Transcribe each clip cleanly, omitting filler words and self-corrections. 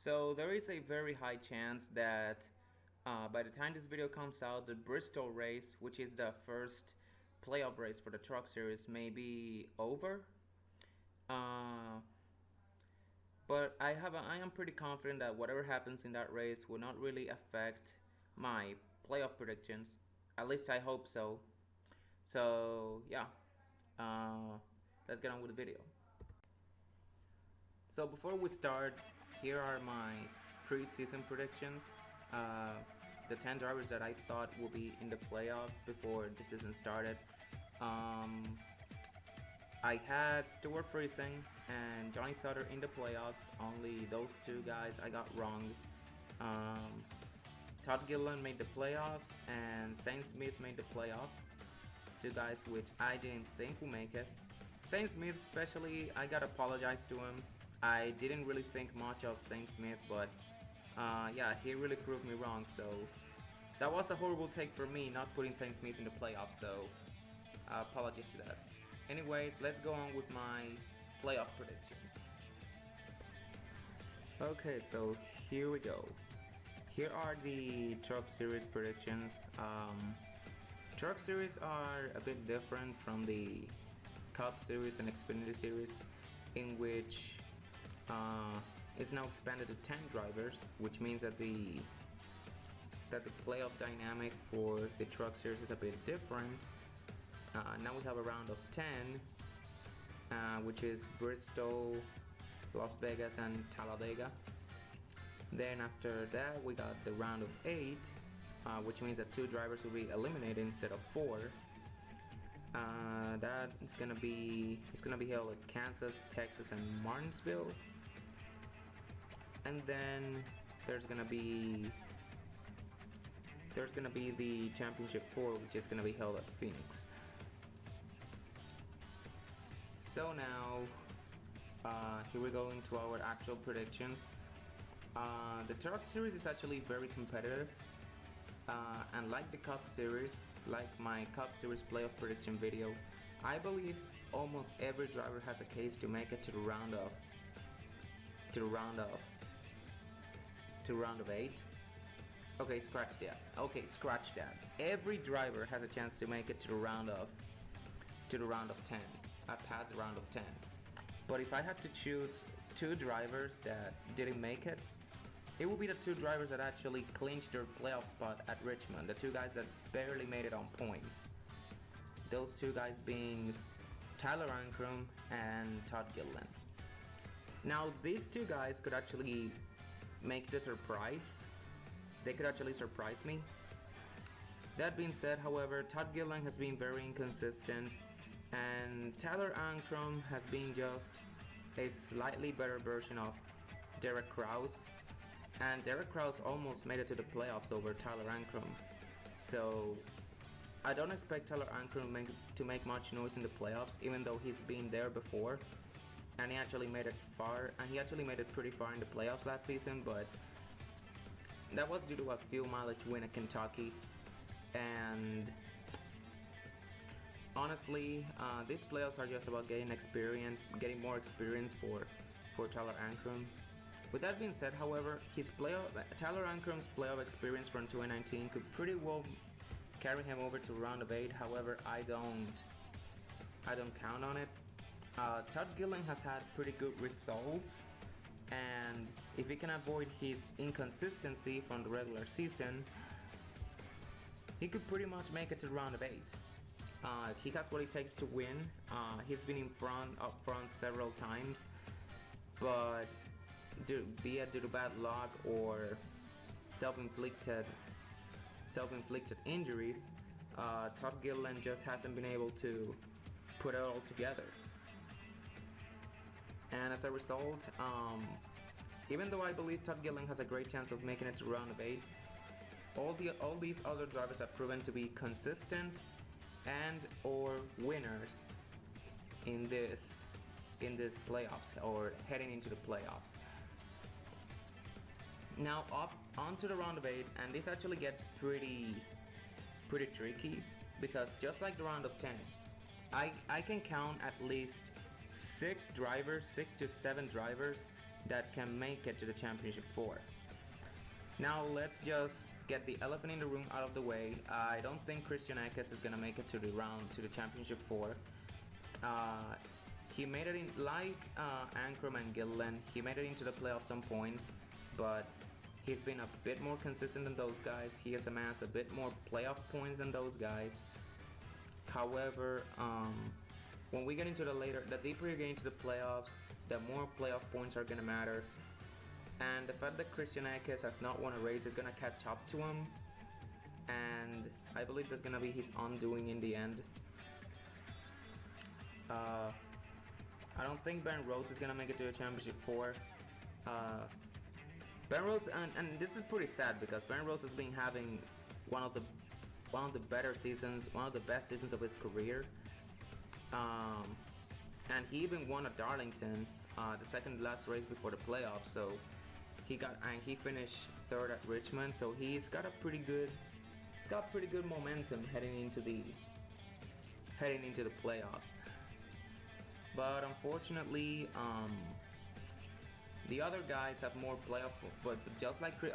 So there is a very high chance that by the time this video comes out, the Bristol race, which is the first playoff race for the Truck Series, may be over. Uh, but I am pretty confident that whatever happens in that race will not really affect my playoff predictions. At least I hope so. So yeah, uh, let's get on with the video. So before we start, here are my preseason predictions. The 10 drivers that I thought will be in the playoffs before the season started. I had Stuart Friesen and Johnny Sutter in the playoffs. Only those two guys I got wrong. Todd Gilliland made the playoffs and Shane Smith made the playoffs. Two guys which I didn't think would make it. Shane Smith especially, I gotta apologize to him. I didn't really think much of Shane Smith, but yeah, he really proved me wrong. So that was a horrible take for me, not putting Shane Smith in the playoffs. So apologies to that. Anyways, let's go on with my playoff predictions. Okay, so here we go. Here are the Truck Series predictions. Truck Series are a bit different from the Cup Series and Xfinity Series, in which it's now expanded to 10 drivers, which means that the playoff dynamic for the Truck Series is a bit different. Now we have a round of 10, which is Bristol, Las Vegas, and Talladega. Then after that, we got the round of 8, which means that 2 drivers will be eliminated instead of 4. That is gonna be held at Kansas, Texas, and Martinsville. And then there's gonna be the Championship 4, which is gonna be held at Phoenix. So now, here we go into our actual predictions. The Truck Series is actually very competitive, and like the Cup Series, like my Cup Series playoff prediction video, I believe almost every driver has a case to make it to the round of 8. Okay, scratch that. Every driver has a chance to make it to the round of 10. Past the round of 10. But if I had to choose 2 drivers that didn't make it, it would be the 2 drivers that actually clinched their playoff spot at Richmond. The 2 guys that barely made it on points. Those 2 guys being Tyler Ankrum and Todd Gilliland. Now these 2 guys could actually make the surprise. They could actually surprise me. That being said, however, Todd Gilliland has been very inconsistent, and Tyler Ankrum has been just a slightly better version of Derek Kraus, and Derek Kraus almost made it to the playoffs over Tyler Ankrum. So I don't expect Tyler Ankrum to make much noise in the playoffs, even though he's been there before, and he actually made it far, and he actually made it pretty far in the playoffs last season, but that was due to a fuel mileage win at Kentucky. And honestly, these playoffs are just about getting more experience for Tyler Ankrum. With that being said, however, Tyler Ankrum's playoff experience from 2019 could pretty well carry him over to round of 8. However, I don't count on it. Todd Gilliland has had pretty good results, and if he can avoid his inconsistency from the regular season, he could pretty much make it to round of 8. He has what it takes to win. He's been up front several times, but be it due to bad luck or self-inflicted injuries, Todd Gilliland just hasn't been able to put it all together. And as a result, even though I believe Todd Gilliland has a great chance of making it to round of 8, all these other drivers have proven to be consistent and or winners in this playoffs or heading into the playoffs. Now up onto the round of 8, and this actually gets pretty tricky, because just like the round of 10, I can count at least 6 to 7 drivers that can make it to the Championship 4. Now let's just get the elephant in the room out of the way. I don't think Christian Eckes is gonna make it to the Championship 4. He made it in, like Ankrum and Gilliland, he made it into the playoffs some points, but he's been a bit more consistent than those guys. He has amassed a bit more playoff points than those guys. However, when we get into the deeper you get into the playoffs, the more playoff points are gonna matter. And the fact that Christian Eckes has not won a race is gonna catch up to him, and I believe that's gonna be his undoing in the end. I don't think Ben Rhodes is gonna make it to the Championship 4. Ben Rhodes, and this is pretty sad because Ben Rhodes has been having one of the better seasons, one of the best seasons of his career. And he even won at Darlington, the second last race before the playoffs. So he finished third at Richmond. So he's got pretty good momentum heading into the playoffs. But unfortunately, the other guys have more playoff, but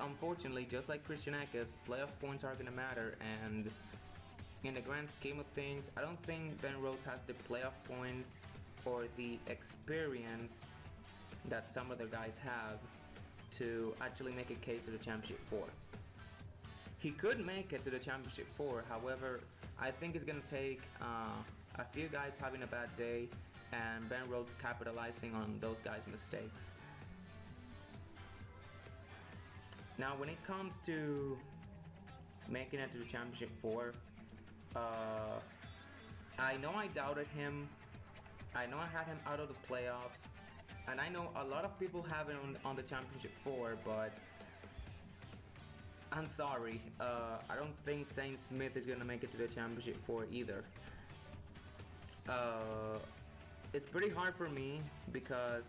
unfortunately, just like Christian Eckes, playoff points are gonna matter. And in the grand scheme of things, I don't think Ben Rhodes has the playoff points or the experience that some other guys have to actually make a case to the Championship 4. He could make it to the Championship 4, however, I think it's gonna take a few guys having a bad day and Ben Rhodes capitalizing on those guys' mistakes. Now, when it comes to making it to the Championship 4, I know I doubted him. I know I had him out of the playoffs, and I know a lot of people have him on the Championship 4, but I'm sorry. I don't think Zane Smith is going to make it to the Championship 4 either. It's pretty hard for me because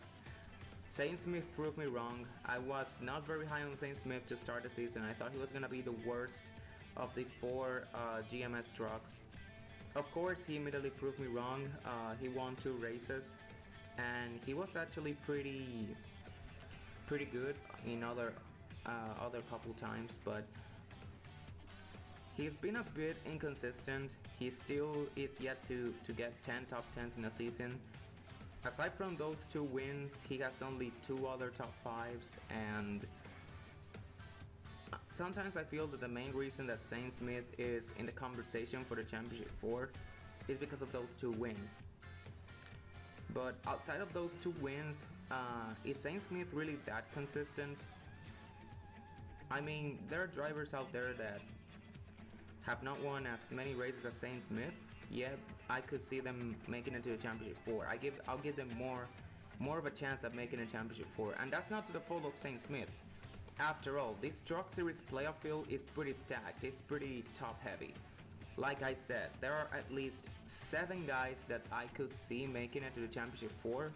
Zane Smith proved me wrong. I was not very high on Zane Smith to start the season. I thought he was going to be the worst of the 4 GMS trucks. Of course, he immediately proved me wrong. He won 2 races, and he was actually pretty good in other couple times, but he's been a bit inconsistent. He still is yet to get 10 top 10s in a season. Aside from those 2 wins, he has only 2 other top 5s, and sometimes I feel that the main reason that Zane Smith is in the conversation for the Championship 4 is because of those 2 wins. But outside of those 2 wins, is Zane Smith really that consistent? I mean, there are drivers out there that have not won as many races as Zane Smith. Yeah, I could see them making it to the Championship 4. I'll give them more of a chance at making a Championship 4, and that's not to the fault of Zane Smith. After all, this Truck Series playoff field is pretty stacked. It's pretty top heavy. Like I said, there are at least 7 guys that I could see making it to the Championship 4,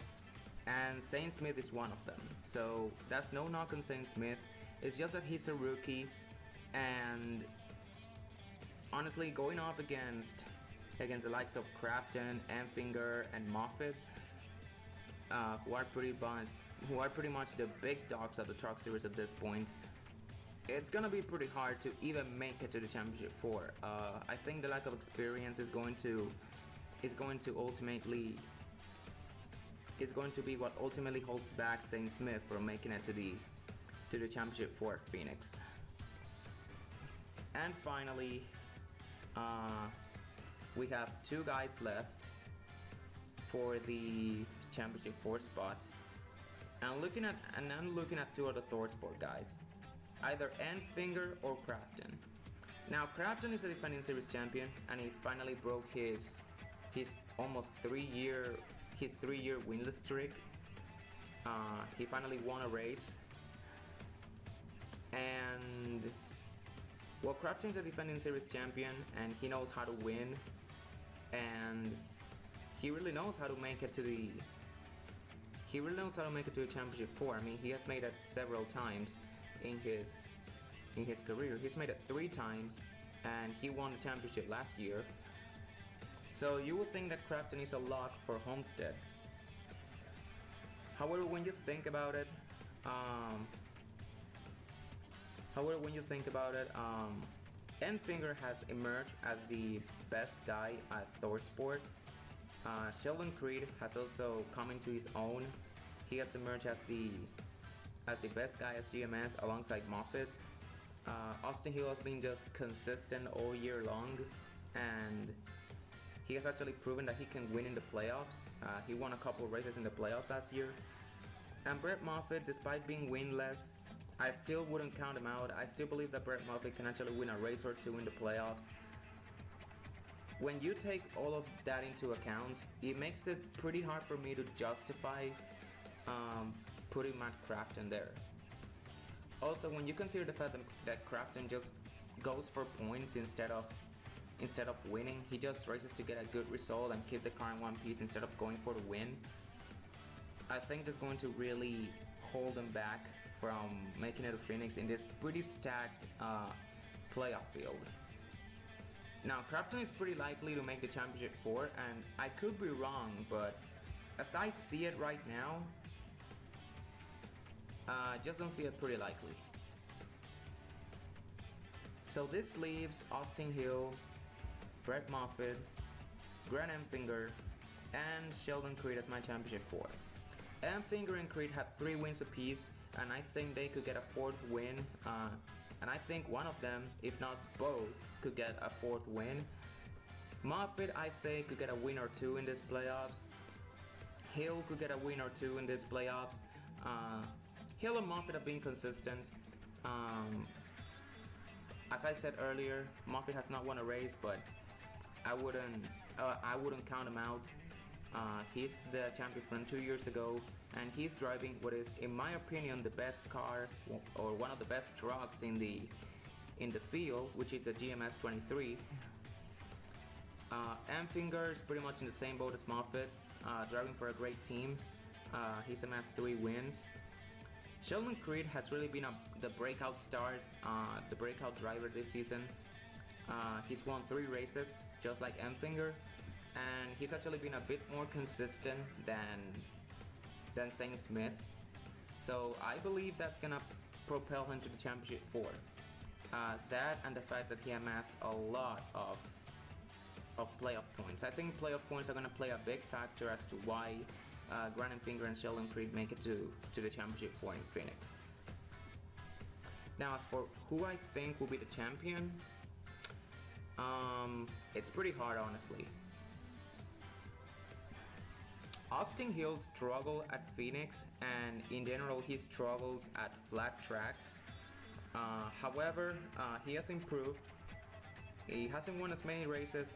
and Zane Smith is one of them. So that's no knock on Zane Smith. It's just that he's a rookie, and honestly, going up against the likes of Crafton, Enfinger, and Moffitt, who are pretty much the big dogs of the Truck Series at this point, it's gonna be pretty hard to even make it to the Championship 4. I think the lack of experience is going to be what ultimately holds back Zane Smith from making it to the Championship 4 at Phoenix. And finally, we have 2 guys left for the Championship 4 spot. And I'm looking at 2 other ThorSport guys, either Enfinger or Crafton. Now, Crafton is a defending series champion, and he finally broke his almost 3-year winless streak. He finally won a race, and well, Crafton's a defending series champion, and he knows how to win, and he really knows how to make it to the Championship 4. I mean, he has made it several times in his career. He's made it 3 times, and he won the championship last year. So you would think that Crafton is a lock for Homestead. However, when you think about it, Um, However, when you think about it, Enfinger has emerged as the best guy at Thor Sport. Sheldon Creed has also come into his own. He has emerged as the best guy as GMS alongside Moffitt. Austin Hill has been just consistent all year long, and he has actually proven that he can win in the playoffs. He won a couple of races in the playoffs last year. And Brett Moffitt, despite being winless, I still wouldn't count him out. I still believe that Brett Moffitt can actually win a race or two in the playoffs. When you take all of that into account, it makes it pretty hard for me to justify putting Matt Crafton there. Also, when you consider the fact that Crafton just goes for points instead of winning, he just races to get a good result and keep the car in one piece instead of going for the win. I think that's going to really hold him back from making it to Phoenix in this pretty stacked playoff field. Now, Crafton is pretty likely to make the championship 4, and I could be wrong, but as I see it right now, just don't see it pretty likely. So this leaves Austin Hill, Brett Moffitt, Grant Enfinger, and Sheldon Creed as my championship 4. Enfinger and Creed have 3 wins apiece, and I think they could get a 4th win. And I think one of them, if not both, could get a 4th win. Moffitt, I say, could get a win or 2 in this playoffs. Hill could get a win or 2 in this playoffs. Hill and Moffitt have been consistent. As I said earlier, Moffitt has not won a race, but I wouldn't count him out. He's the champion from 2 years ago, and he's driving what is, in my opinion, the best car or one of the best trucks in the field, which is a GMS 23. Enfinger is pretty much in the same boat as Moffitt, driving for a great team. He's amassed 3 wins. Sheldon Creed has really been the breakout star, the breakout driver this season. He's won 3 races, just like Enfinger, and he's actually been a bit more consistent than Saint Smith. So I believe that's gonna propel him to the championship 4. That and the fact that he amassed a lot of playoff points. I think playoff points are gonna play a big factor as to why Grant Enfinger and Sheldon Creed make it to the championship 4 in Phoenix. Now, as for who I think will be the champion, it's pretty hard, honestly. Austin Hill struggled at Phoenix, and in general he struggles at flat tracks. However, he has improved. He hasn't won as many races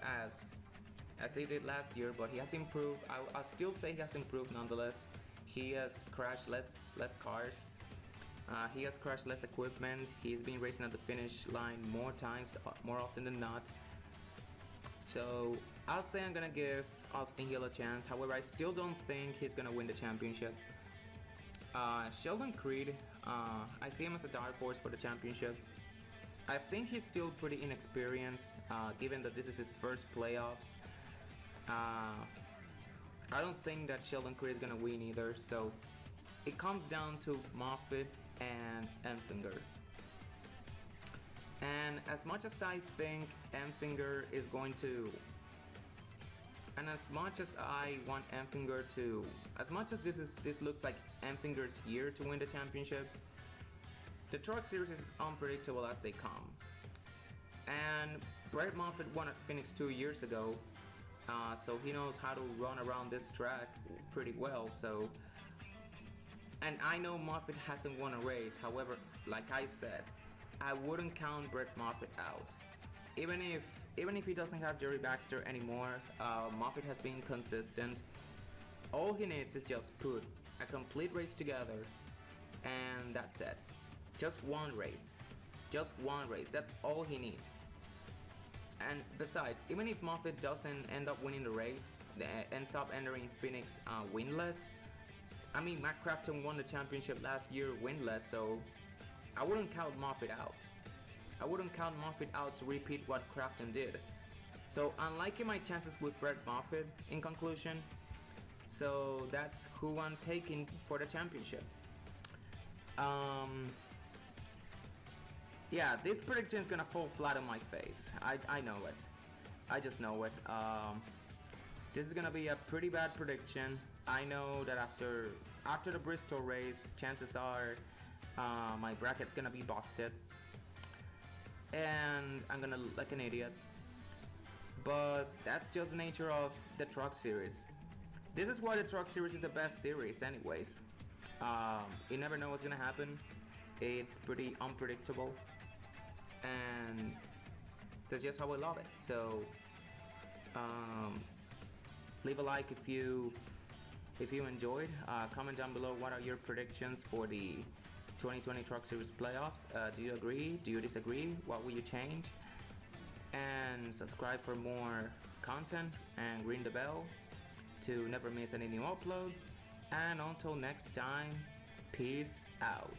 as he did last year, but he has improved. I'll still say he has improved nonetheless. He has crashed less cars. He has crashed less equipment. He's been racing at the finish line more times, more often than not. So I'll say I'm gonna give Austin Hill a chance. However, I still don't think he's gonna win the championship. Sheldon Creed, I see him as a dark horse for the championship. I think he's still pretty inexperienced, given that this is his first playoffs. I don't think that Sheldon Creed is gonna win either, so it comes down to Moffitt and Enfinger. And as much as I think Enfinger is going to, and as much as I want Enfinger to, as much as this looks like Enfinger's year to win the championship, the Truck Series is unpredictable as they come. And Brett Moffitt won at Phoenix 2 years ago, so he knows how to run around this track pretty well. So, and I know Moffitt hasn't won a race. However, like I said, I wouldn't count Brett Moffitt out. Even if he doesn't have Jerry Baxter anymore, Moffitt has been consistent. All he needs is just put a complete race together, and that's it. Just one race. Just one race. That's all he needs. And besides, even if Moffitt doesn't end up winning the race, ends up entering Phoenix winless. I mean, Matt Crafton won the championship last year winless, so I wouldn't count Moffitt out. I wouldn't count Moffitt out to repeat what Crafton did. So I'm liking my chances with Brett Moffitt in conclusion. So that's who I'm taking for the championship. Um, yeah, this prediction is gonna fall flat on my face. I know it. I just know it. This is gonna be a pretty bad prediction. I know that after the Bristol race, chances are my bracket's gonna be busted, and I'm gonna look like an idiot. But that's just the nature of the Truck Series. This is why the Truck Series is the best series, anyways. You never know what's gonna happen. It's pretty unpredictable, and that's just how I love it. So, leave a like if you enjoyed. Comment down below what are your predictions for the 2020 Truck Series playoffs. Do you agree? Do you disagree? What will you change? And subscribe for more content and ring the bell to never miss any new uploads. And until next time, peace out.